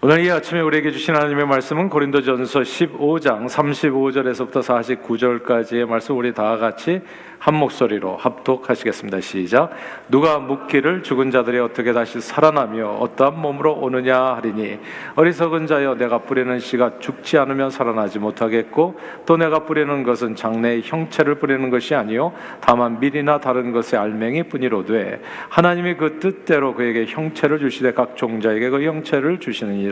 오늘 이 아침에 우리에게 주신 하나님의 말씀은 고린도전서 15장 35절에서부터 49절까지의 말씀, 우리 다 같이 한 목소리로 합독하시겠습니다. 시작. 누가 묻기를 죽은 자들이 어떻게 다시 살아나며 어떠한 몸으로 오느냐 하리니, 어리석은 자여, 내가 뿌리는 씨가 죽지 않으면 살아나지 못하겠고, 또 내가 뿌리는 것은 장래의 형체를 뿌리는 것이 아니요 다만 밀이나 다른 것의 알맹이 뿐이로되, 하나님이 그 뜻대로 그에게 형체를 주시되 각 종자에게 그 형체를 주시느니라.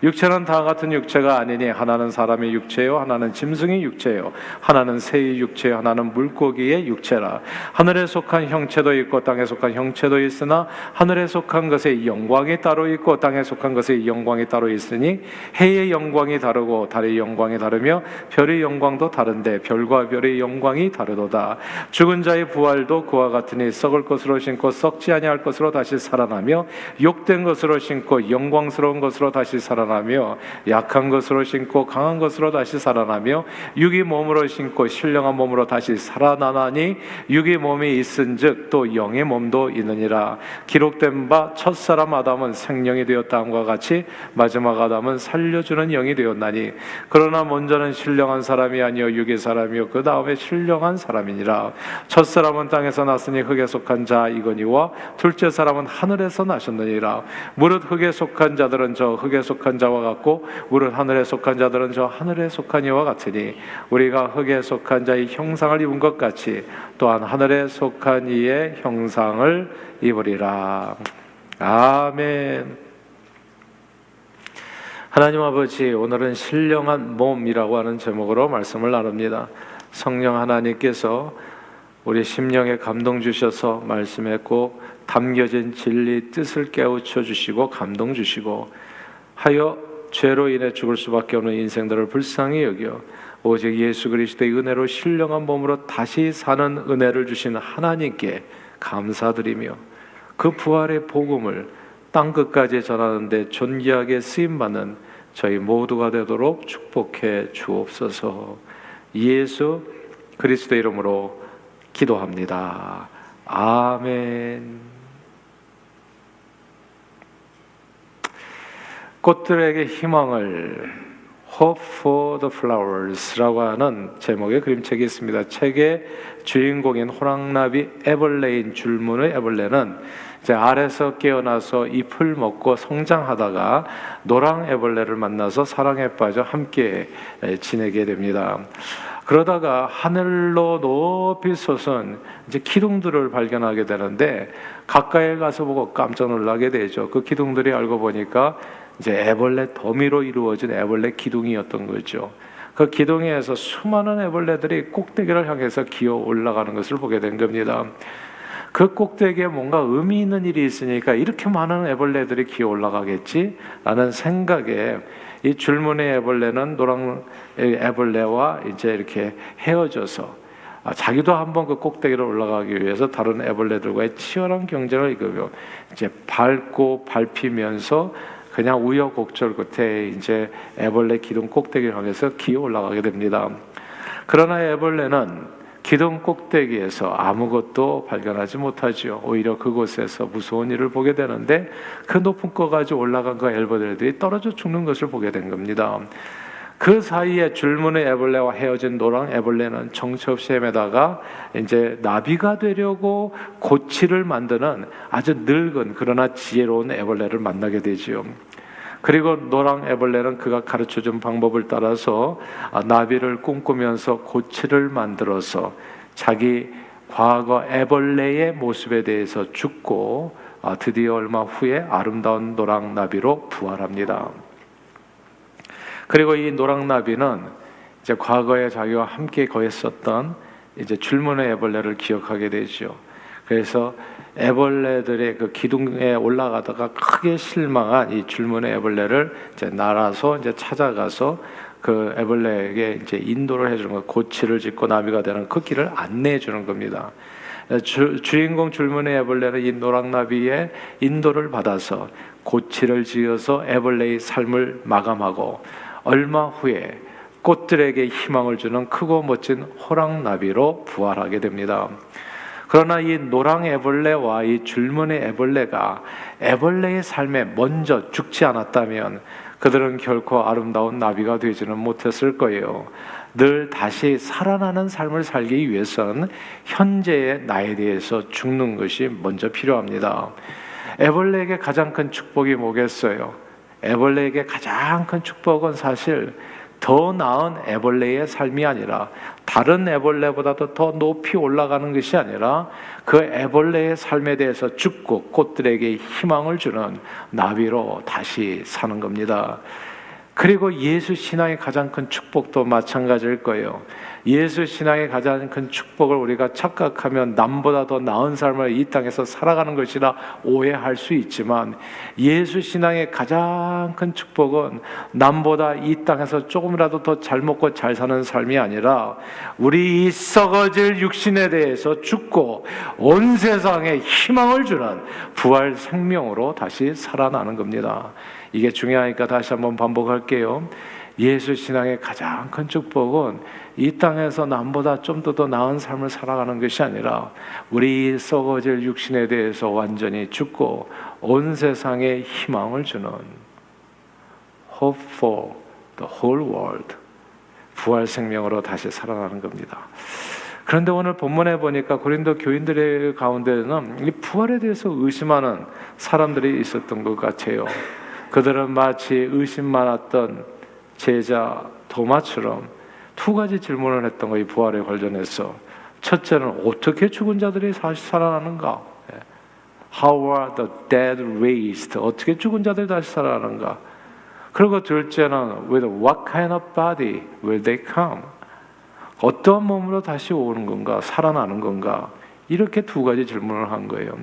육체는 다 같은 육체가 아니니, 하나는 사람의 육체요, 하나는 짐승의 육체요, 하나는 새의 육체요, 하나는 물고기의 육체라. 하늘에 속한 형체도 있고 땅에 속한 형체도 있으나, 하늘에 속한 것의 영광이 따로 있고 땅에 속한 것의 영광이 따로 있으니, 해의 영광이 다르고 달의 영광이 다르며 별의 영광도 다른데 별과 별의 영광이 다르도다. 죽은 자의 부활도 그와 같으니, 썩을 것으로 신고 썩지 아니할 것으로 다시 살아나며, 욕된 것으로 신고 영광스러운 것으로 다시 살아나며, 약한 것으로 신고 강한 것으로 다시 살아나며, 육이 몸으로 신고 신령한 몸으로 다시 살아나나니, 육이 몸이 있은즉 또 영의 몸도 있느니라. 기록된 바 첫사람 아담은 생령이 되었다 함과 같이 마지막 아담은 살려주는 영이 되었나니, 그러나 먼저는 신령한 사람이 아니요 육의 사람이요 그 다음에 신령한 사람이니라. 첫사람은 땅에서 났으니 흙에 속한 자이거니와 둘째 사람은 하늘에서 나셨느니라. 무릇 흙에 속한 자들은 저 흙에 속한 자와 같고, 무릇 하늘에 속한 자들은 저 하늘에 속한 이와 같으니, 우리가 흙에 속한 자의 형상을 입은 것 같이 또한 하늘에 속한 이의 형상을 입으리라. 아멘. 하나님 아버지, 오늘은 신령한 몸이라고 하는 제목으로 말씀을 나눕니다. 성령 하나님께서 우리 심령에 감동 주셔서 말씀에 꼭 담겨진 진리 뜻을 깨우쳐 주시고 감동 주시고 하여 죄로 인해 죽을 수밖에 없는 인생들을 불쌍히 여겨 오직 예수 그리스도의 은혜로 신령한 몸으로 다시 사는 은혜를 주신 하나님께 감사드리며, 그 부활의 복음을 땅끝까지 전하는데 존귀하게 쓰임받는 저희 모두가 되도록 축복해 주옵소서. 예수 그리스도 이름으로 기도합니다. 아멘. 꽃들에게 희망을, Hope for the Flowers라고 하는 제목의 그림책이 있습니다. 책의 주인공인 호랑나비 애벌레인 줄무늬 애벌레는 이제 알에서 깨어나서 잎을 먹고 성장하다가 노랑 애벌레를 만나서 사랑에 빠져 함께 지내게 됩니다. 그러다가 하늘로 높이 솟은 이제 기둥들을 발견하게 되는데, 가까이 가서 보고 깜짝 놀라게 되죠. 그 기둥들이 알고 보니까 이제 애벌레 더미로 이루어진 애벌레 기둥이었던 거죠. 그 기둥에서 수많은 애벌레들이 꼭대기를 향해서 기어 올라가는 것을 보게 된 겁니다. 그 꼭대기에 뭔가 의미 있는 일이 있으니까 이렇게 많은 애벌레들이 기어 올라가겠지라는 생각에, 이 줄무늬 애벌레는 노랑 애벌레와 이제 이렇게 헤어져서 자기도 한번 그 꼭대기를 올라가기 위해서 다른 애벌레들과의 치열한 경쟁을 이끌고 이제 밟고 밟히면서 그냥 우여곡절 끝에 이제 애벌레 기둥 꼭대기를 향해서 기어 올라가게 됩니다. 그러나 애벌레는 기둥 꼭대기에서 아무것도 발견하지 못하지요. 오히려 그곳에서 무서운 일을 보게 되는데, 그 높은 곳까지 올라간 그 애벌레들이 떨어져 죽는 것을 보게 된 겁니다. 그 사이에 줄무늬 애벌레와 헤어진 노랑 애벌레는 정처 없이 헤매다가 이제 나비가 되려고 고치를 만드는 아주 늙은 그러나 지혜로운 애벌레를 만나게 되지요. 그리고 노랑 애벌레는 그가 가르쳐준 방법을 따라서 나비를 꿈꾸면서 고치를 만들어서 자기 과거 애벌레의 모습에 대해서 죽고 드디어 얼마 후에 아름다운 노랑 나비로 부활합니다. 그리고 이 노랑나비는 이제 과거에 자기와 함께 거했었던 이제 줄무늬 애벌레를 기억하게 되죠. 그래서 애벌레들의 그 기둥에 올라가다가 크게 실망한 이 줄무늬 애벌레를 이제 날아서 이제 찾아가서 그 애벌레에게 이제 인도를 해주는 거, 고치를 짓고 나비가 되는 그 길을 안내해 주는 겁니다. 주인공 줄무늬 애벌레는 이 노랑나비의 인도를 받아서 고치를 지어서 애벌레의 삶을 마감하고, 얼마 후에 꽃들에게 희망을 주는 크고 멋진 호랑나비로 부활하게 됩니다. 그러나 이 노랑 애벌레와 이 줄무늬 애벌레가 애벌레의 삶에 먼저 죽지 않았다면 그들은 결코 아름다운 나비가 되지는 못했을 거예요. 늘 다시 살아나는 삶을 살기 위해서는 현재의 나에 대해서 죽는 것이 먼저 필요합니다. 애벌레에게 가장 큰 축복이 뭐겠어요? 애벌레에게 가장 큰 축복은 사실 더 나은 애벌레의 삶이 아니라 다른 애벌레보다도 더 높이 올라가는 것이 아니라 그 애벌레의 삶에 대해서 죽고 꽃들에게 희망을 주는 나비로 다시 사는 겁니다. 그리고 예수 신앙의 가장 큰 축복도 마찬가지일 거예요. 예수 신앙의 가장 큰 축복을 우리가 착각하면 남보다 더 나은 삶을 이 땅에서 살아가는 것이라 오해할 수 있지만, 예수 신앙의 가장 큰 축복은 남보다 이 땅에서 조금이라도 더 잘 먹고 잘 사는 삶이 아니라 우리 이 썩어질 육신에 대해서 죽고 온 세상에 희망을 주는 부활 생명으로 다시 살아나는 겁니다. 이게 중요하니까 다시 한번 반복할게요. 예수 신앙의 가장 큰 축복은 이 땅에서 남보다 좀 더 나은 삶을 살아가는 것이 아니라 우리 썩어질 육신에 대해서 완전히 죽고 온 세상에 희망을 주는 Hope for the whole world, 부활 생명으로 다시 살아나는 겁니다. 그런데 오늘 본문에 보니까 고린도 교인들의 가운데는 이 부활에 대해서 의심하는 사람들이 있었던 것 같아요. 그들은 마치 의심 많았던 제자 도마처럼 두 가지 질문을 했던 거예요. 부활에 관련해서. 첫째는 어떻게 죽은 자들이 다시 살아나는가? How are the dead raised? 어떻게 죽은 자들이 다시 살아나는가? 그리고 둘째는 With what kind of body will they come? 어떤 몸으로 다시 오는 건가? 살아나는 건가? 이렇게 두 가지 질문을 한 거예요.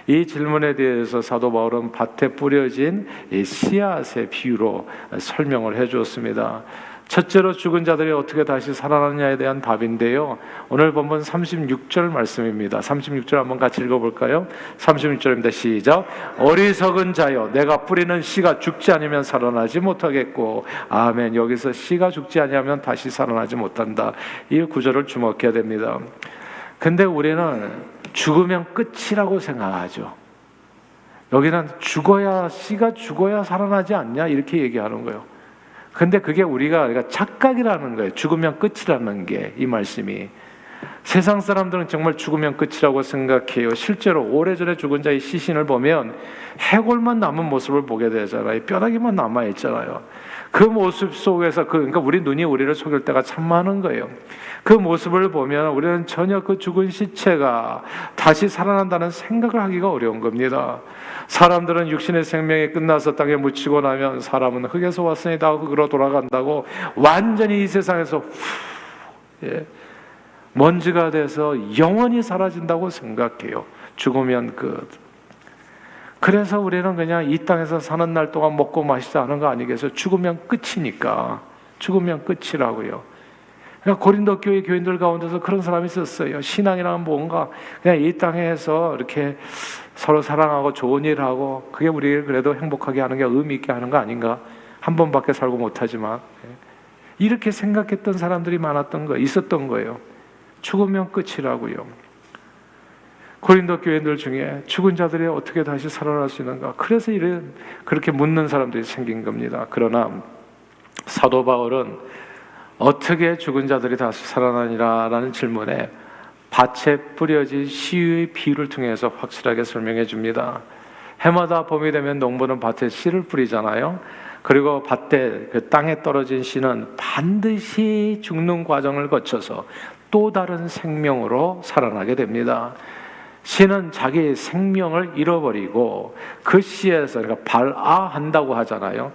이 질문에 대해서 사도 바울은 밭에 뿌려진 씨앗의 비유로 설명을 해주었습니다. 첫째로 죽은 자들이 어떻게 다시 살아나느냐에 대한 답인데요. 오늘 본문 36절 말씀입니다. 36절 한번 같이 읽어볼까요? 36절입니다. 시작. 어리석은 자여, 내가 뿌리는 씨가 죽지 않으면 살아나지 못하겠고. 아멘. 여기서 씨가 죽지 않으면 다시 살아나지 못한다. 이 구절을 주목해야 됩니다. 근데 우리는 죽으면 끝이라고 생각하죠. 여기는 죽어야, 씨가 죽어야 살아나지 않냐 이렇게 얘기하는 거예요. 근데 그게 우리가 착각이라는 거예요. 죽으면 끝이라는 게, 이 말씀이. 세상 사람들은 정말 죽으면 끝이라고 생각해요. 실제로 오래전에 죽은 자의 시신을 보면 해골만 남은 모습을 보게 되잖아요. 뼈다귀만 남아있잖아요. 그 모습 속에서 그러니까 우리 눈이 우리를 속일 때가 참 많은 거예요. 그 모습을 보면 우리는 전혀 그 죽은 시체가 다시 살아난다는 생각을 하기가 어려운 겁니다. 사람들은 육신의 생명이 끝나서 땅에 묻히고 나면 사람은 흙에서 왔으니 다 흙으로 돌아간다고 완전히 이 세상에서 먼지가 돼서 영원히 사라진다고 생각해요. 죽으면 끝. 그래서 우리는 그냥 이 땅에서 사는 날 동안 먹고 마시지 않은 거 아니겠어요? 죽으면 끝이니까. 죽으면 끝이라고요. 그러니까 고린도 교회 교인들 가운데서 그런 사람이 있었어요. 신앙이란 뭔가 그냥 이 땅에서 이렇게 서로 사랑하고 좋은 일 하고 그게 우리를 그래도 행복하게 하는 게 의미 있게 하는 거 아닌가? 한 번밖에 살고 못하지만 이렇게 생각했던 사람들이 많았던 거, 있었던 거예요. 죽으면 끝이라고요. 고린도 교인들 중에 죽은 자들이 어떻게 다시 살아날 수 있는가? 그래서 그렇게 묻는 사람들이 생긴 겁니다. 그러나 사도 바울은 어떻게 죽은 자들이 다시 살아나니라라는 질문에 밭에 뿌려진 씨의 비유를 통해서 확실하게 설명해 줍니다. 해마다 봄이 되면 농부는 밭에 씨를 뿌리잖아요. 그리고 밭에 그 땅에 떨어진 씨는 반드시 죽는 과정을 거쳐서 또 다른 생명으로 살아나게 됩니다. 씨는 자기 생명을 잃어버리고 그 씨에서 그러니까 발아한다고 하잖아요.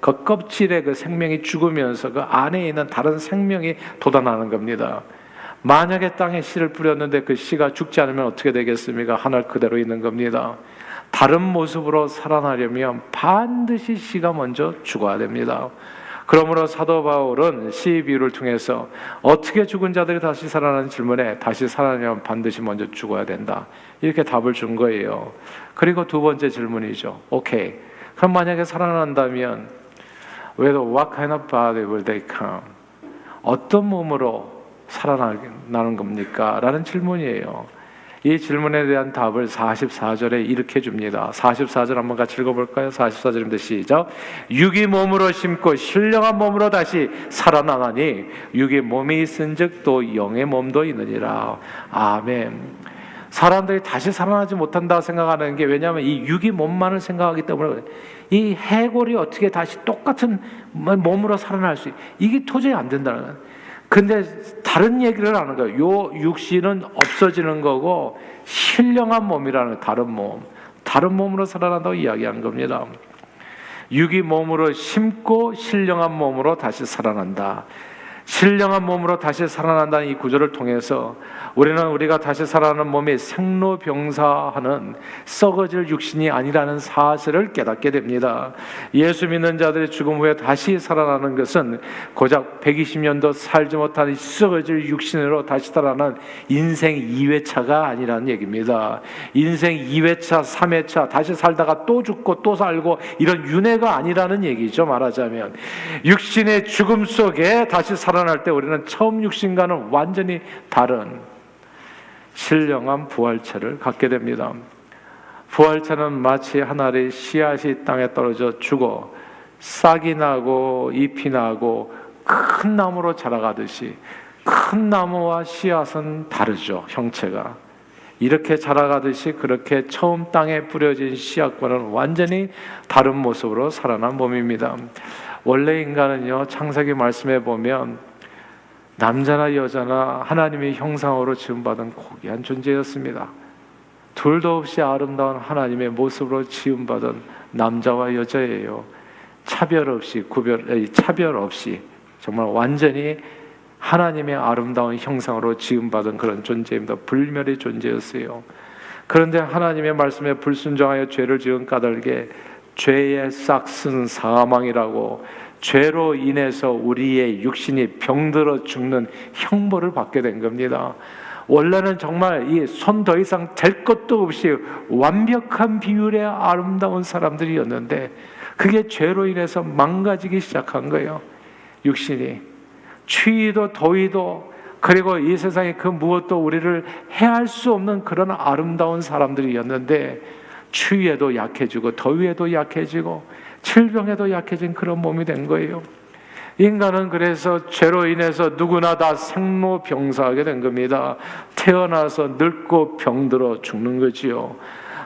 그 껍질에 그 생명이 죽으면서 그 안에 있는 다른 생명이 돋아나는 겁니다. 만약에 땅에 씨를 뿌렸는데 그 씨가 죽지 않으면 어떻게 되겠습니까? 하늘 그대로 있는 겁니다. 다른 모습으로 살아나려면 반드시 씨가 먼저 죽어야 됩니다. 그러므로 사도 바울은 씨 비유를 통해서 어떻게 죽은 자들이 다시 살아나는 질문에 다시 살아나려면 반드시 먼저 죽어야 된다. 이렇게 답을 준 거예요. 그리고 두 번째 질문이죠. 오케이. 그럼 만약에 살아난다면 With what kind of body will they come? 어떤 몸으로 살아나는 겁니까? 라는 질문이에요. 이 질문에 대한 답을 44절에 이렇게 줍니다. 44절 한번 같이 읽어볼까요? 44절입니다. 시작. 육이 몸으로 심고 신령한 몸으로 다시 살아나나니 육이 몸이 있은즉 또 영의 몸도 있느니라. 아멘. 사람들이 다시 살아나지 못한다 생각하는 게, 왜냐하면 이 육이 몸만을 생각하기 때문에, 이 해골이 어떻게 다시 똑같은 몸으로 살아날 수, 이게 도저히 안 된다는 거예요. 근데 다른 얘기를 하는 거예요. 요 육신은 없어지는 거고 신령한 몸이라는 다른 몸으로 살아난다고 이야기하는 겁니다. 육이 몸으로 심고 신령한 몸으로 다시 살아난다. 신령한 몸으로 다시 살아난다는 이 구절을 통해서 우리가 다시 살아나는 몸이 생로병사하는 썩어질 육신이 아니라는 사실을 깨닫게 됩니다. 예수 믿는 자들이 죽음 후에 다시 살아나는 것은 고작 120년도 살지 못한 썩어질 육신으로 다시 살아나는 인생 2회차가 아니라는 얘기입니다. 인생 2회차, 3회차 다시 살다가 또 죽고 또 살고 이런 윤회가 아니라는 얘기죠. 말하자면 육신의 죽음 속에 다시 살아날 때 우리는 처음 육신과는 완전히 다른 신령한 부활체를 갖게 됩니다. 부활체는 마치 한 알의 씨앗이 땅에 떨어져 죽어 싹이 나고 잎이 나고 큰 나무로 자라가듯이, 큰 나무와 씨앗은 다르죠. 형체가 이렇게 자라가듯이 그렇게 처음 땅에 뿌려진 씨앗과는 완전히 다른 모습으로 살아난 몸입니다. 원래 인간은요, 창세기 말씀에 보면 남자나 여자나 하나님의 형상으로 지음받은 고귀한 존재였습니다. 둘도 없이 아름다운 하나님의 모습으로 지음받은 남자와 여자예요. 차별 없이 정말 완전히 하나님의 아름다운 형상으로 지음받은 그런 존재입니다. 불멸의 존재였어요. 그런데 하나님의 말씀에 불순종하여 죄를 지은 까닭에 죄의 싹슨 사망이라고, 죄로 인해서 우리의 육신이 병들어 죽는 형벌을 받게 된 겁니다. 원래는 정말 이 손 더 이상 될 것도 없이 완벽한 비율의 아름다운 사람들이었는데 그게 죄로 인해서 망가지기 시작한 거예요. 육신이 추위도 더위도 그리고 이 세상에 그 무엇도 우리를 해할 수 없는 그런 아름다운 사람들이었는데 추위에도 약해지고 더위에도 약해지고 질병에도 약해진 그런 몸이 된 거예요. 인간은 그래서 죄로 인해서 누구나 다 생로병사하게 된 겁니다. 태어나서 늙고 병들어 죽는 거지요.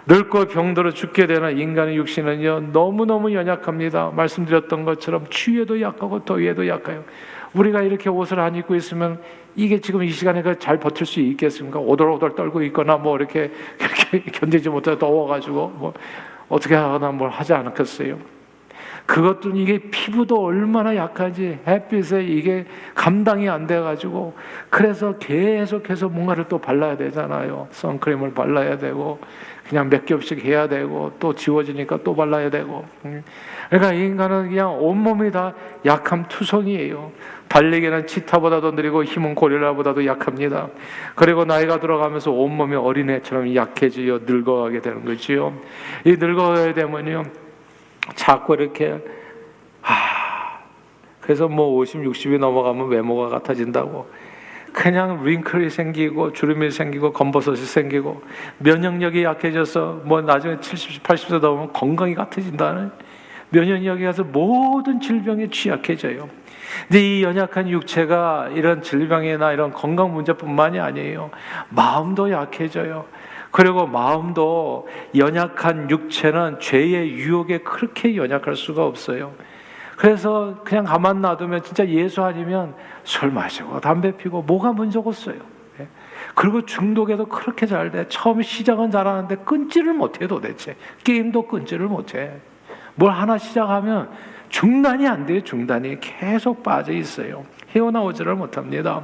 늙고 병들어 죽게 되는 인간의 육신은요, 너무너무 연약합니다. 말씀드렸던 것처럼 추위에도 약하고 더위에도 약해요. 우리가 이렇게 옷을 안 입고 있으면 이게 지금 이 시간에 잘 버틸 수 있겠습니까? 오돌오돌 떨고 있거나 뭐 이렇게 견디지 못해 더워가지고 뭐 어떻게 하거나 뭘 하지 않겠어요? 그것도 이게 피부도 얼마나 약한지 햇빛에 이게 감당이 안 돼가지고 그래서 계속해서 뭔가를 또 발라야 되잖아요. 선크림을 발라야 되고 그냥 몇 겹씩 해야 되고 또 지워지니까 또 발라야 되고. 그러니까 인간은 그냥 온몸이 다 약함 투성이에요. 달리기는 치타보다도 느리고 힘은 고릴라보다도 약합니다. 그리고 나이가 들어가면서 온몸이 어린애처럼 약해지어 늙어가게 되는 거지요. 이 늙어가게 되면요 자꾸 이렇게 그래서 뭐 50, 60이 넘어가면 외모가 같아진다고, 그냥 링클이 생기고 주름이 생기고 검버섯이 생기고 면역력이 약해져서 뭐 나중에 70, 80세 넘으면 건강이 같아진다는, 면역력이 가서 모든 질병에 취약해져요. 근데 이 연약한 육체가 이런 질병이나 이런 건강 문제뿐만이 아니에요. 마음도 약해져요. 그리고 마음도, 연약한 육체는 죄의 유혹에 그렇게 연약할 수가 없어요. 그래서 그냥 가만 놔두면 진짜 예수 아니면 술 마시고 담배 피고 뭐가 문제가 없어요. 그리고 중독에도 그렇게 잘 돼. 처음 시작은 잘하는데 끊지를 못해. 도대체 게임도 끊지를 못해. 뭘 하나 시작하면 중단이 안 돼요. 중단이 계속 빠져 있어요. 헤어나오지를 못합니다.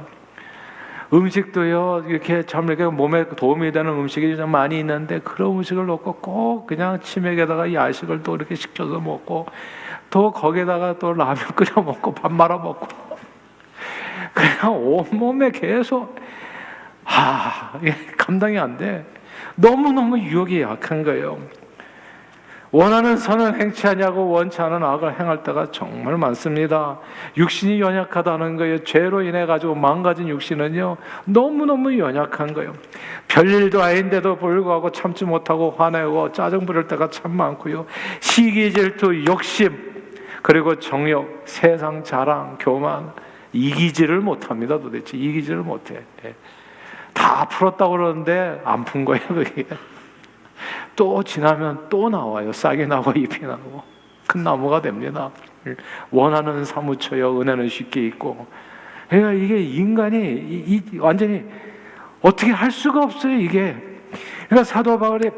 음식도요, 이렇게 참 이렇게 몸에 도움이 되는 음식이 좀 많이 있는데 그런 음식을 놓고 꼭 그냥 치맥에다가 야식을 또 이렇게 시켜서 먹고 또 거기에다가 또 라면 끓여 먹고 밥 말아 먹고 그냥 온몸에 계속 감당이 안 돼. 너무너무 유혹이 약한 거예요. 원하는 선을 행치 아니하고 원치 않은 악을 행할 때가 정말 많습니다. 육신이 연약하다는 거예요. 죄로 인해 가지고 망가진 육신은요, 너무너무 연약한 거예요. 별일도 아닌데도 불구하고 참지 못하고 화내고 짜증 부릴 때가 참 많고요. 시기, 질투, 욕심, 그리고 정욕, 세상 자랑, 교만, 이기지를 못합니다. 도대체 이기지를 못해. 다 풀었다고 그러는데 안 푼 거예요, 그게. 또 지나면 또 나와요. 싹이 나고 잎이 나고 큰 나무가 됩니다. 원하는 사무쳐요. 은혜는 쉽게 있고. 그러니까 이게 인간이 완전히 어떻게 할 수가 없어요, 이게. 그러니까 사도 바울이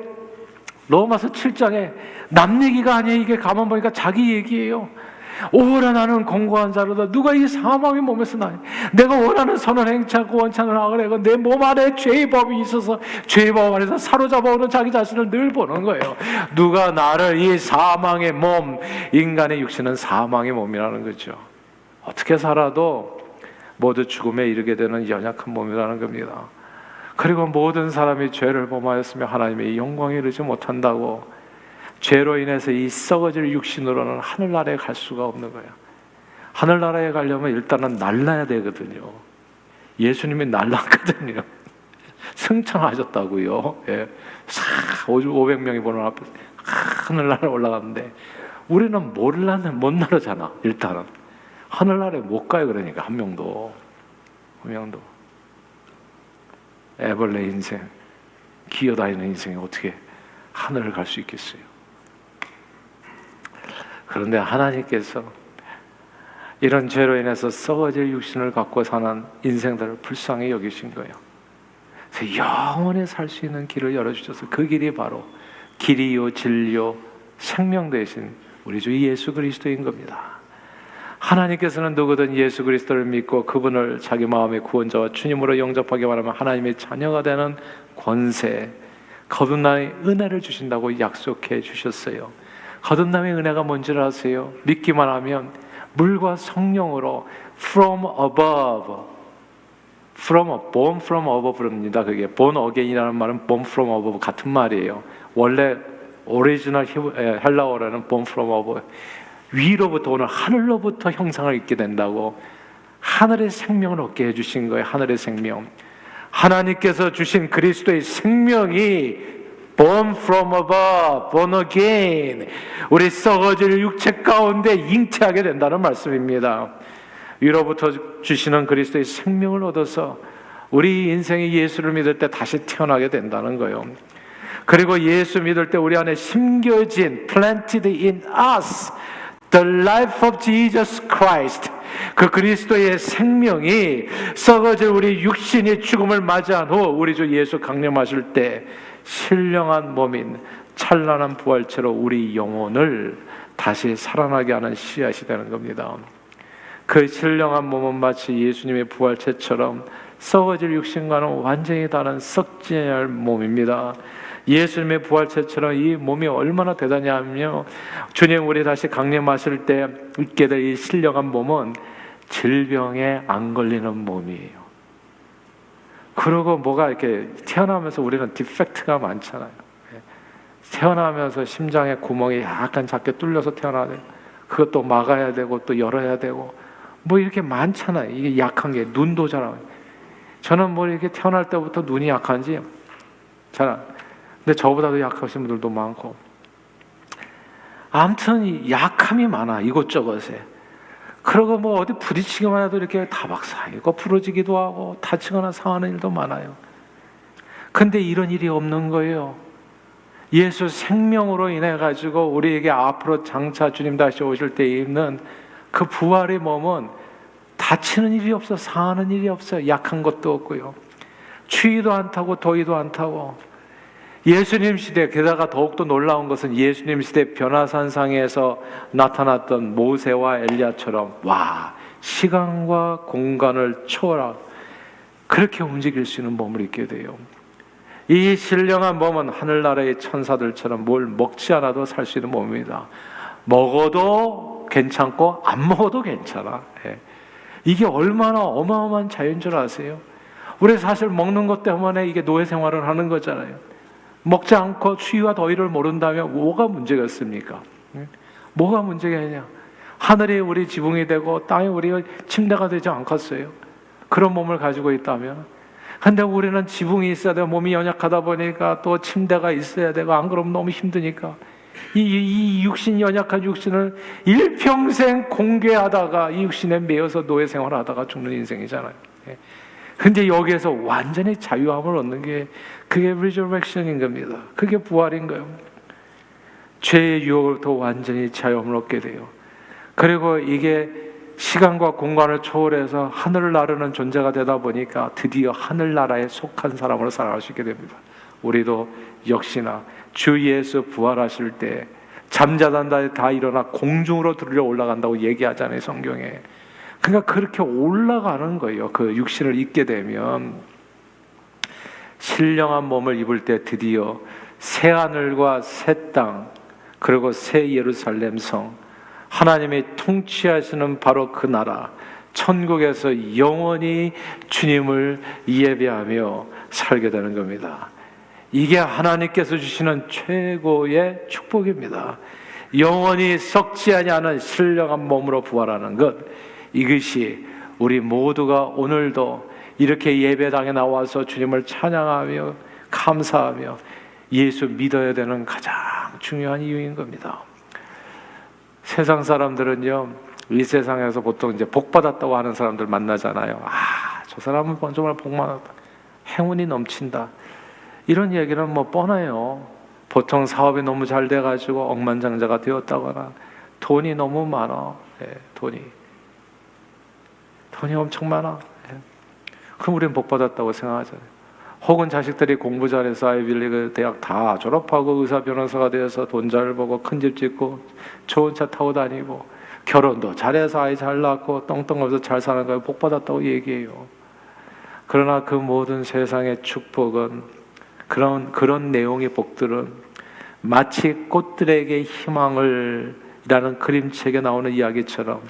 로마서 7장에 남 얘기가 아니에요. 이게 가만 보니까 자기 얘기예요. 오라 나는 공고한 자로다. 누가 이 사망의 몸에서 나요? 내가 원하는 선을 행치 않고 원치 않은 악을 행하고 내 몸 안에 죄의 법이 있어서 죄의 법 안에서 사로잡아오는 자기 자신을 늘 보는 거예요. 누가 나를 이 사망의 몸, 인간의 육신은 사망의 몸이라는 거죠. 어떻게 살아도 모두 죽음에 이르게 되는 연약한 몸이라는 겁니다. 그리고 모든 사람이 죄를 범하였으며 하나님의 영광에 이르지 못한다고. 죄로 인해서 이 썩어질 육신으로는 하늘나라에 갈 수가 없는 거예요. 하늘나라에 가려면 일단은 날라야 되거든요. 예수님이 날랐거든요. 승천하셨다고요. 예. 500명이 보는 앞에 하늘나라에 올라갔는데 우리는 못 나르잖아. 일단은 하늘나라에 못 가요. 그러니까 한 명도 애벌레 인생, 기어다니는 인생이 어떻게 하늘을 갈 수 있겠어요? 그런데 하나님께서 이런 죄로 인해서 썩어질 육신을 갖고 사는 인생들을 불쌍히 여기신 거예요. 그래서 영원히 살 수 있는 길을 열어주셔서 그 길이 바로 길이요 진리요 생명 되신 우리 주 예수 그리스도인 겁니다. 하나님께서는 누구든 예수 그리스도를 믿고 그분을 자기 마음의 구원자와 주님으로 영접하기만 하면 하나님의 자녀가 되는 권세, 거듭남의 은혜를 주신다고 약속해 주셨어요. 거듭남의 은혜가 뭔지를 아세요? 믿기만 하면 물과 성령으로 from born from above입니다. 그게 born again이라는 말은 born from above 같은 말이에요. 원래 오리지널 헬라어로는 born from above, 위로부터 오는 하늘로부터 형상을 입게 된다고 하늘의 생명을 얻게 해주신 거예요. 하늘의 생명. 하나님께서 주신 그리스도의 생명이 born from above, born again, 우리 썩어질 육체 가운데 잉태하게 된다는 말씀입니다. 위로부터 주시는 그리스도의 생명을 얻어서 우리 인생의 예수를 믿을 때 다시 태어나게 된다는 거예요. 그리고 예수 믿을 때 우리 안에 심겨진 planted in us the life of Jesus Christ, 그 그리스도의 생명이 썩어질 우리 육신의 죽음을 맞이한 후 우리 주 예수 강림하실 때 신령한 몸인 찬란한 부활체로 우리 영혼을 다시 살아나게 하는 씨앗이 되는 겁니다. 그 신령한 몸은 마치 예수님의 부활체처럼 썩어질 육신과는 완전히 다른 썩지 않을 몸입니다. 예수님의 부활체처럼 이 몸이 얼마나 대단하냐면요, 주님 우리 다시 강림하실 때 있게 될 이 신령한 몸은 질병에 안 걸리는 몸이에요. 그리고 뭐가 이렇게 태어나면서 우리는 디펙트가 많잖아요. 태어나면서 심장에 구멍이 약간 작게 뚫려서 태어나야 돼요. 그것도 막아야 되고 또 열어야 되고 뭐 이렇게 많잖아요. 이게 약한 게 눈도 잘 안 와요. 저는 뭐 이렇게 태어날 때부터 눈이 약한지 잘 근데 저보다도 약하신 분들도 많고 아무튼 이 약함이 많아 이곳저곳에. 그러고 뭐 어디 부딪히기만 해도 이렇게 다박사이고 부러지기도 하고 다치거나 상하는 일도 많아요. 근데 이런 일이 없는 거예요. 예수 생명으로 인해 가지고 우리에게 앞으로 장차 주님 다시 오실 때 있는 그 부활의 몸은 다치는 일이 없어, 상하는 일이 없어요. 약한 것도 없고요. 추위도 안 타고 더위도 안 타고. 예수님 시대, 게다가 더욱더 놀라운 것은 예수님 시대 변화산상에서 나타났던 모세와 엘리야처럼 시간과 공간을 초월하고 그렇게 움직일 수 있는 몸을 입게 돼요. 이 신령한 몸은 하늘나라의 천사들처럼 뭘 먹지 않아도 살 수 있는 몸입니다. 먹어도 괜찮고 안 먹어도 괜찮아. 이게 얼마나 어마어마한 자유인 줄 아세요? 우리 사실 먹는 것 때문에 이게 노예 생활을 하는 거잖아요. 먹지 않고 추위와 더위를 모른다면 뭐가 문제겠습니까? 뭐가 문제겠냐? 하늘이 우리 지붕이 되고 땅이 우리 침대가 되지 않겠어요? 그런 몸을 가지고 있다면. 근데 우리는 지붕이 있어야 되고 몸이 연약하다 보니까 또 침대가 있어야 되고, 안 그러면 너무 힘드니까 이 육신, 연약한 육신을 일평생 공개하다가 이 육신에 매여서 노예 생활하다가 죽는 인생이잖아요. 근데 여기에서 완전히 자유함을 얻는 게 그게 resurrection인 겁니다. 그게 부활인 거예요. 죄의 유혹으로부터 완전히 자유함을 얻게 돼요. 그리고 이게 시간과 공간을 초월해서 하늘을 나르는 존재가 되다 보니까 드디어 하늘나라에 속한 사람으로 살아갈 수 있게 됩니다. 우리도 역시나 주 예수 부활하실 때 잠자던 자에 다 일어나 공중으로 들려 올라간다고 얘기하잖아요, 성경에. 그러니까 그렇게 올라가는 거예요. 그 육신을 입게 되면 신령한 몸을 입을 때 드디어 새 하늘과 새 땅, 그리고 새 예루살렘 성, 하나님이 통치하시는 바로 그 나라 천국에서 영원히 주님을 예배하며 살게 되는 겁니다. 이게 하나님께서 주시는 최고의 축복입니다. 영원히 썩지 아니하는 신령한 몸으로 부활하는 것, 이것이 우리 모두가 오늘도 이렇게 예배당에 나와서 주님을 찬양하며 감사하며 예수 믿어야 되는 가장 중요한 이유인 겁니다. 세상 사람들은요, 이 세상에서 보통 이제 복 받았다고 하는 사람들 만나잖아요. 저 사람은 정말 복 많았다, 행운이 넘친다, 이런 얘기는 뭐 뻔해요. 보통 사업이 너무 잘 돼가지고 억만장자가 되었다거나 돈이 너무 많아. 돈이 엄청 많아. 그럼 우리는 복 받았다고 생각하잖아요. 혹은 자식들이 공부 잘해서 아이빌리그 대학 다 졸업하고 의사 변호사가 되어서 돈 잘 벌고 큰 집 짓고 좋은 차 타고 다니고 결혼도 잘해서 아이 잘 낳고 떵떵하면서 잘 사는 거예요. 복 받았다고 얘기해요. 그러나 그 모든 세상의 축복은, 그런 내용의 복들은 마치 꽃들에게 희망을 이라는 그림책에 나오는 이야기처럼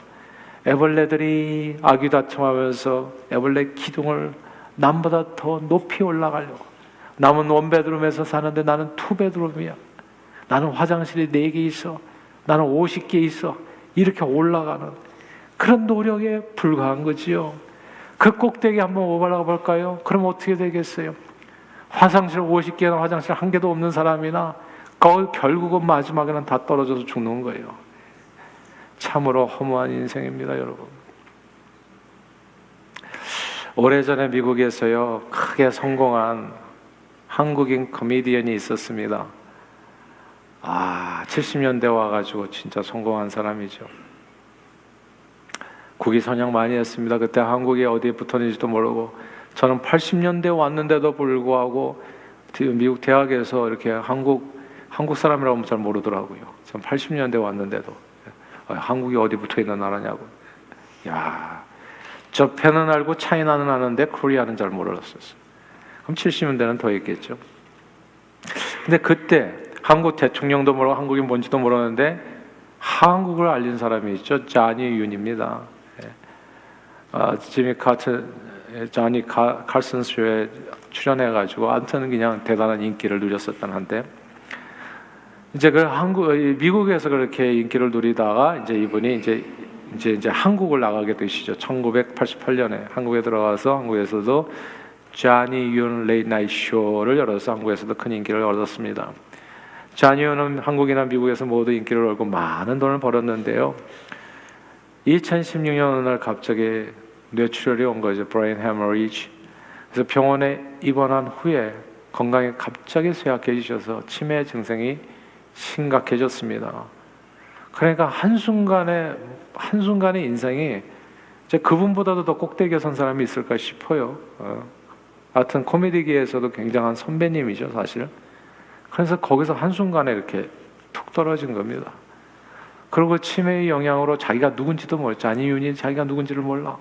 애벌레들이 아귀다툼하면서 애벌레 기둥을 남보다 더 높이 올라가려고, 남은 원베드룸에서 사는데 나는 투베드룸이야, 나는 화장실이 4개 있어, 나는 50개 있어, 이렇게 올라가는 그런 노력에 불과한 거지요. 그 꼭대기 한번 올라가 볼까요? 그럼 어떻게 되겠어요? 화장실 50개나 화장실 1개도 없는 사람이나 결국은 마지막에는 다 떨어져서 죽는 거예요. 참으로 허무한 인생입니다, 여러분. 오래전에 미국에서요, 크게 성공한 한국인 코미디언이 있었습니다. 70년대 와가지고 진짜 성공한 사람이죠. 국위 선양 많이 했습니다. 그때 한국이 어디에 붙었는지도 모르고, 저는 80년대 왔는데도 불구하고 미국 대학에서 이렇게 한국 사람이라고 잘 모르더라고요. 전 80년대 왔는데도 한국이 어디 붙어 있는 나라냐고. 저편은 알고 차이나는 아는데 코리아는 잘 몰랐었어요. 그럼 70년대는 더 있겠죠. 근데 그때 한국 대통령도 모르고 한국이 뭔지도 모르는데 한국을 알린 사람이 있죠. 자니 윤입니다. 자니 칼슨 쇼에 출연해가지고 아무튼 그냥 대단한 인기를 누렸었다는데, 이제 미국에서 그렇게 인기를 누리다가 이제 이분이 이제 한국을 나가게 되시죠. 1988년에 한국에 들어가서 한국에서도 자니 윤 레이트 나이트 쇼를 열어서 한국에서도 큰 인기를 얻었습니다. 자니 윤은 한국이나 미국에서 모두 인기를 얻고 많은 돈을 벌었는데요. 2016년 어느 날 갑자기 뇌출혈이 온 거죠. 브레인 헤머리지. 그래서 병원에 입원한 후에 건강이 갑자기 쇠약해지셔서 치매 증상이 심각해졌습니다. 그러니까 한순간에 인생이 이제 그분보다도 더 꼭대기에 선 사람이 있을까 싶어요. 하여튼 코미디계에서도 굉장한 선배님이죠, 사실. 그래서 거기서 한순간에 이렇게 툭 떨어진 겁니다. 그리고 치매의 영향으로 자기가 누군지도 몰라. 자니 윤이 자기가 누군지를 몰라.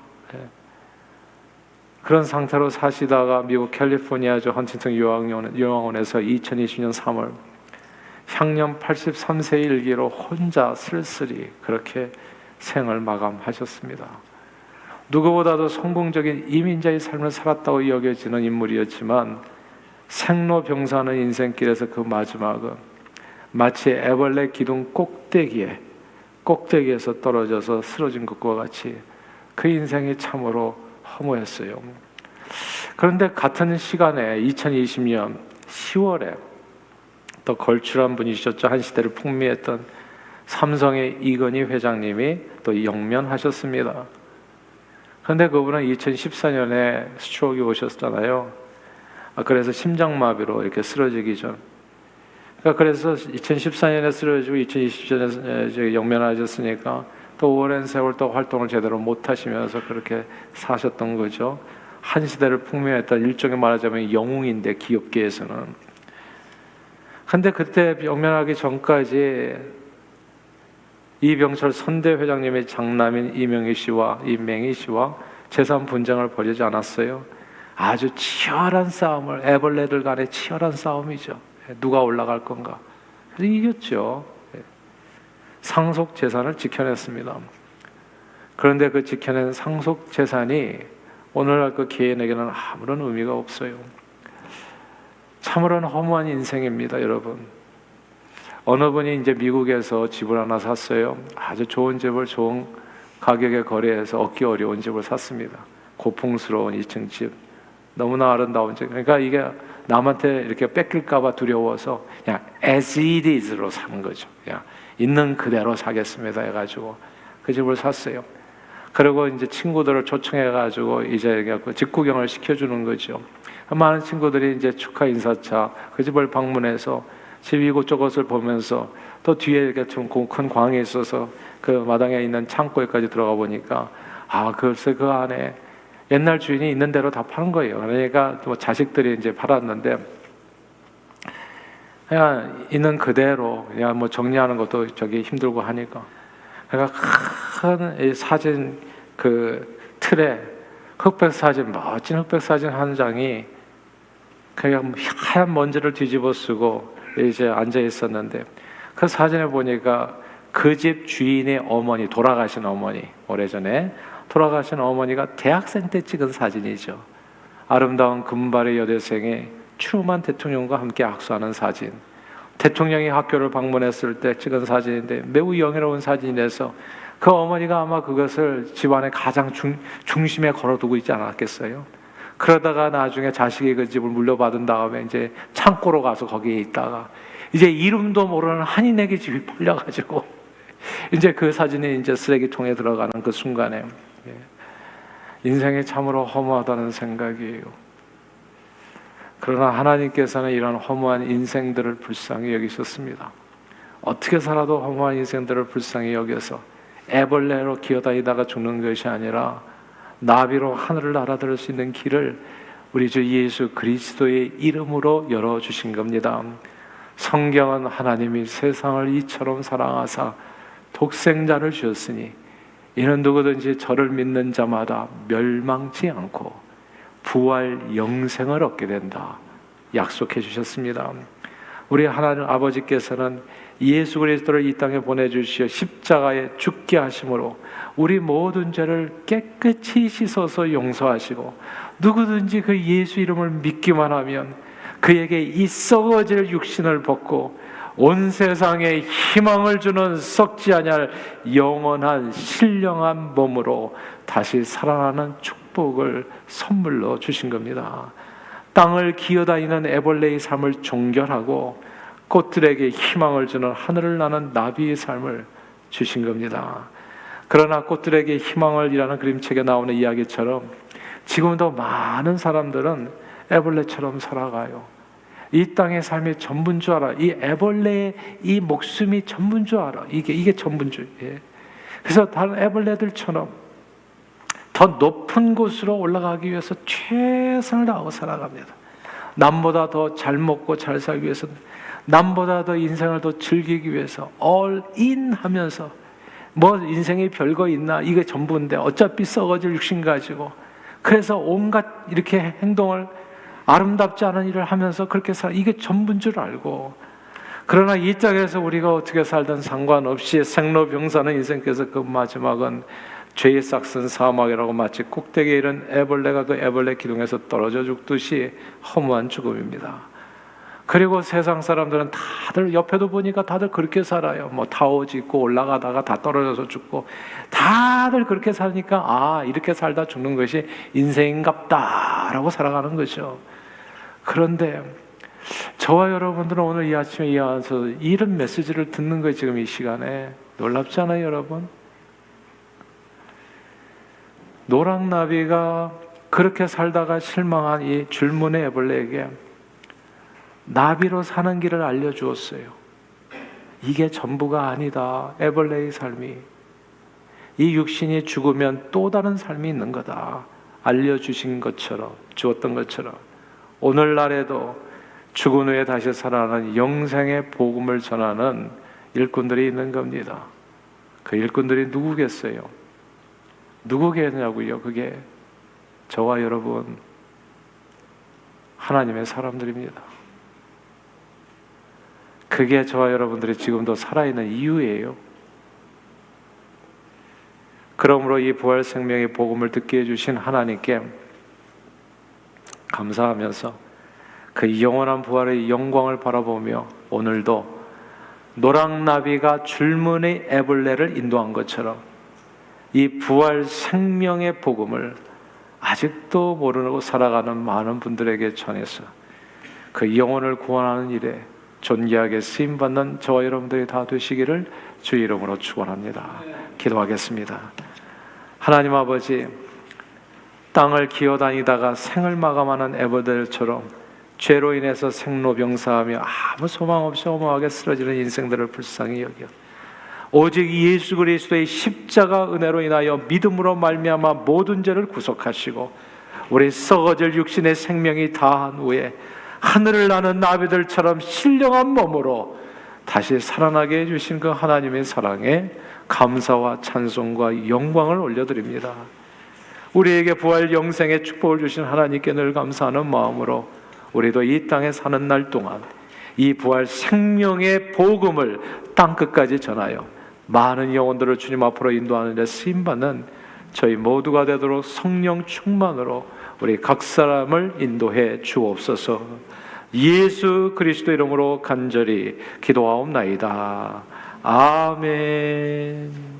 그런 상태로 사시다가 미국 캘리포니아주 헌팅턴 요양원에서 2020년 3월 향년 83세 일기로 혼자 쓸쓸히 그렇게 생을 마감하셨습니다. 누구보다도 성공적인 이민자의 삶을 살았다고 여겨지는 인물이었지만 생로병사하는 인생길에서 그 마지막은 마치 애벌레 기둥 꼭대기에서 떨어져서 쓰러진 것과 같이 그 인생이 참으로 허무했어요. 그런데 같은 시간에 2020년 10월에 또 걸출한 분이셨죠. 한 시대를 풍미했던 삼성의 이건희 회장님이 또 영면하셨습니다. 그런데 그분은 2014년에 스트로크가 오셨잖아요. 그래서 심장마비로 이렇게 쓰러지기 전. 그래서 2014년에 쓰러지고 2020년에 영면하셨으니까 또 오랜 세월 또 활동을 제대로 못 하시면서 그렇게 사셨던 거죠. 한 시대를 풍미했던 일종의 말하자면 영웅인데 기업계에서는. 근데 그때 영면하기 전까지 이병철 선대 회장님의 장남인 이명희 씨와 이맹희 씨와 재산 분쟁을 벌이지 않았어요. 아주 치열한 싸움을, 애벌레들 간의 치열한 싸움이죠. 누가 올라갈 건가. 그래서 이겼죠. 상속 재산을 지켜냈습니다. 그런데 그 지켜낸 상속 재산이 오늘날 그 개인에게는 아무런 의미가 없어요. 참으로는 허무한 인생입니다, 여러분. 어느 분이 이제 미국에서 집을 하나 샀어요. 아주 좋은 집을 좋은 가격에 거래해서 얻기 어려운 집을 샀습니다. 고풍스러운 2층 집, 너무나 아름다운 집. 그러니까 이게 남한테 이렇게 뺏길까봐 두려워서 그냥 as it is로 사는 거죠. 그냥 있는 그대로 사겠습니다 해가지고 그 집을 샀어요. 그리고 이제 친구들을 초청해가지고 이제 직구경을 시켜주는 거죠. 많은 친구들이 이제 축하 인사차 그 집을 방문해서 집 이곳저곳을 보면서 또 뒤에 이렇게 좀 큰 광이 있어서 그 마당에 있는 창고에까지 들어가 보니까 글쎄 그 안에 옛날 주인이 있는 대로 다 파는 거예요. 그러니까 뭐 자식들이 이제 팔았는데 그냥 있는 그대로 그냥 뭐 정리하는 것도 저기 힘들고 하니까 그러니까 큰 사진 그 틀에 흑백 사진, 멋진 흑백 사진 한 장이 그냥 하얀 먼지를 뒤집어 쓰고 이제 앉아 있었는데 그 사진을 보니까 그 집 주인의 어머니, 돌아가신 어머니, 오래전에 돌아가신 어머니가 대학생 때 찍은 사진이죠. 아름다운 금발의 여대생이 트루먼 대통령과 함께 악수하는 사진. 대통령이 학교를 방문했을 때 찍은 사진인데 매우 영예로운 사진이라서 그 어머니가 아마 그것을 집안의 가장 중심에 걸어두고 있지 않았겠어요. 그러다가 나중에 자식이 그 집을 물려받은 다음에 이제 창고로 가서 거기에 있다가 이제 이름도 모르는 한인에게 집이 팔려가지고 이제 그 사진이 이제 쓰레기통에 들어가는 그 순간에 인생이 참으로 허무하다는 생각이에요. 그러나 하나님께서는 이런 허무한 인생들을 불쌍히 여기셨습니다. 어떻게 살아도 허무한 인생들을 불쌍히 여겨서 애벌레로 기어다니다가 죽는 것이 아니라 나비로 하늘을 날아들 수 있는 길을 우리 주 예수 그리스도의 이름으로 열어주신 겁니다. 성경은 하나님이 세상을 이처럼 사랑하사 독생자를 주었으니 이는 누구든지 저를 믿는 자마다 멸망치 않고 부활 영생을 얻게 된다 약속해 주셨습니다. 우리 하나님 아버지께서는 예수 그리스도를 이 땅에 보내주시어 십자가에 죽게 하심으로 우리 모든 죄를 깨끗이 씻어서 용서하시고 누구든지 그 예수 이름을 믿기만 하면 그에게 이 썩어질 육신을 벗고 온 세상에 희망을 주는 썩지 아니할 영원한 신령한 몸으로 다시 살아나는 축복을 선물로 주신 겁니다. 땅을 기어다니는 애벌레의 삶을 종결하고 꽃들에게 희망을 주는 하늘을 나는 나비의 삶을 주신 겁니다. 그러나 꽃들에게 희망을 이라는 그림책에 나오는 이야기처럼 지금도 많은 사람들은 애벌레처럼 살아가요. 이 땅의 삶이 전부인 줄 알아. 이 애벌레의 이 목숨이 전부인 줄 알아. 이게 전부인 줄. 그래서 다른 애벌레들처럼 더 높은 곳으로 올라가기 위해서 최선을 다하고 살아갑니다. 남보다 더 잘 먹고 잘 살기 위해서, 남보다 더 인생을 더 즐기기 위해서 all in 하면서 뭐 인생에 별거 있나, 이게 전부인데 어차피 썩어질 육신 가지고, 그래서 온갖 이렇게 행동을 아름답지 않은 일을 하면서 그렇게 이게 전부인 줄 알고, 그러나 이 땅에서 우리가 어떻게 살든 상관없이 생로병사는 인생께서 그 마지막은 죄의 싹슨 사막이라고 마치 꼭대기에 이른 애벌레가 그 애벌레 기둥에서 떨어져 죽듯이 허무한 죽음입니다. 그리고 세상 사람들은 다들 옆에도 보니까 다들 그렇게 살아요. 뭐 타워 짓고 올라가다가 다 떨어져서 죽고 다들 그렇게 사니까 아, 이렇게 살다 죽는 것이 인생인갑다라고 살아가는 거죠. 그런데 저와 여러분들은 오늘 이 아침에 이어서 이런 메시지를 듣는 거예요. 지금 이 시간에 놀랍지 않아요, 여러분? 노랑나비가 그렇게 살다가 실망한 이 줄무늬 애벌레에게 나비로 사는 길을 알려주었어요. 이게 전부가 아니다. 애벌레의 삶이, 이 육신이 죽으면 또 다른 삶이 있는 거다 알려주신 것처럼, 주었던 것처럼 오늘날에도 죽은 후에 다시 살아나는 영생의 복음을 전하는 일꾼들이 있는 겁니다. 그 일꾼들이 누구겠어요? 누구겠냐고요? 그게 저와 여러분, 하나님의 사람들입니다. 그게 저와 여러분들이 지금도 살아있는 이유예요. 그러므로 이 부활 생명의 복음을 듣게 해주신 하나님께 감사하면서 그 영원한 부활의 영광을 바라보며 오늘도 노랑나비가 줄무늬 애벌레를 인도한 것처럼 이 부활 생명의 복음을 아직도 모르고 살아가는 많은 분들에게 전해서 그 영혼을 구원하는 일에 존귀하게 쓰임받는 저와 여러분들이 다 되시기를 주의 이름으로 축원합니다. 기도하겠습니다. 하나님 아버지, 땅을 기어다니다가 생을 마감하는 애벌레들처럼 죄로 인해서 생로병사하며 아무 소망 없이 허무하게 쓰러지는 인생들을 불쌍히 여겨 오직 예수 그리스도의 십자가 은혜로 인하여 믿음으로 말미암아 모든 죄를 구속하시고 우리 썩어질 육신의 생명이 다한 후에 하늘을 나는 나비들처럼 신령한 몸으로 다시 살아나게 해주신 그 하나님의 사랑에 감사와 찬송과 영광을 올려드립니다. 우리에게 부활 영생의 축복을 주신 하나님께 늘 감사하는 마음으로 우리도 이 땅에 사는 날 동안 이 부활 생명의 복음을 땅끝까지 전하여 많은 영혼들을 주님 앞으로 인도하는 데 쓰임받는 저희 모두가 되도록 성령 충만으로 우리 각 사람을 인도해 주옵소서. 예수 그리스도 이름으로 간절히 기도하옵나이다. 아멘.